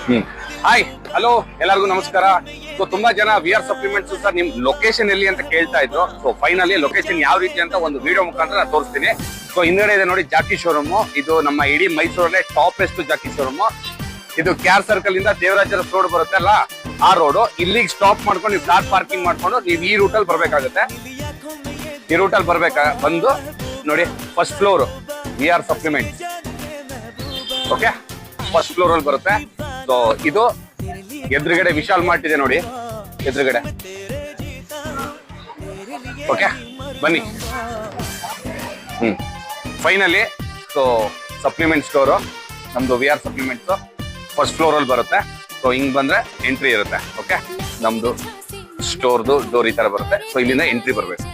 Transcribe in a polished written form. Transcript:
Hi hello ಎಲ್ಲರಿಗೂ ನಮಸ್ಕಾರ. So ತುಂಬಾ ಜನ ವಿ ಆರ್ ಸಪ್ಲಿಮೆಂಟ್ಸ್ ಸರ್ ನಿಮ್ ಲೊಕೇಶನ್ ಎಲ್ಲಿ ಅಂತ ಕೇಳ್ತಾ ಇದ್ರು. ಸೊ ಫೈನಲಿ ಲೊಕೇಶನ್ ಯಾವ ರೀತಿ ಅಂತ ಒಂದು ವಿಡಿಯೋ ಮುಖಾಂತರ ನಾನು ತೋರಿಸ್ತೀನಿ. ಸೊ ಹಿಂದ್ಗಡೆ ಇದೆ ನೋಡಿ ಜಾಕಿ ಶೋರೂಮ್. ಇದು ನಮ್ಮ ಇಡೀ ಮೈಸೂರಲ್ಲೇ ಟಾಪೆಸ್ಟ್ ಜಾಕಿ ಶೋರೂಮ್. ಇದು ಕ್ಯಾರ್ ಸರ್ಕಲ್ ಇಂದ ದೇವರಾಜರ ರೋಡ್ ಬರುತ್ತೆ ಅಲ್ಲ, ಆ ರೋಡ್ ಇಲ್ಲಿಗೆ ಸ್ಟಾಪ್ ಮಾಡ್ಕೊಂಡು ನೀವು ಕಾರ್ ಪಾರ್ಕಿಂಗ್ ಮಾಡ್ಕೊಂಡು ನೀವು ಈ ರೂಟಲ್ಲಿ ಬರ್ಬೇಕಾಗುತ್ತೆ. ಈ ರೂಟಲ್ಲಿ ಬಂದು ನೋಡಿ first floor V R supplements. Okay, first floor ಅಲ್ಲಿ ಬರುತ್ತೆ. ಸೊ ಇದು ಎದುರುಗಡೆ ವಿಶಾಲ್ ಮಾರ್ಟ್ ಇದೆ ನೋಡಿ, ಎದುರುಗಡೆ. ಓಕೆ ಬನ್ನಿ. ಫೈನಲಿ ಸೊ ಸಪ್ಲಿಮೆಂಟ್ ಸ್ಟೋರು ನಮ್ದು V R supplements first floor ಅಲ್ಲಿ ಬರುತ್ತೆ. ಸೊ ಹಿಂಗ್ ಬಂದ್ರೆ ಎಂಟ್ರಿ ಇರುತ್ತೆ. ಓಕೆ, ನಮ್ದು ಸ್ಟೋರ್ದು ಡೋರ್ ಈ ತರ ಬರುತ್ತೆ. ಸೊ ಇಲ್ಲಿಂದ ಎಂಟ್ರಿ ಬರ್ಬೇಕು.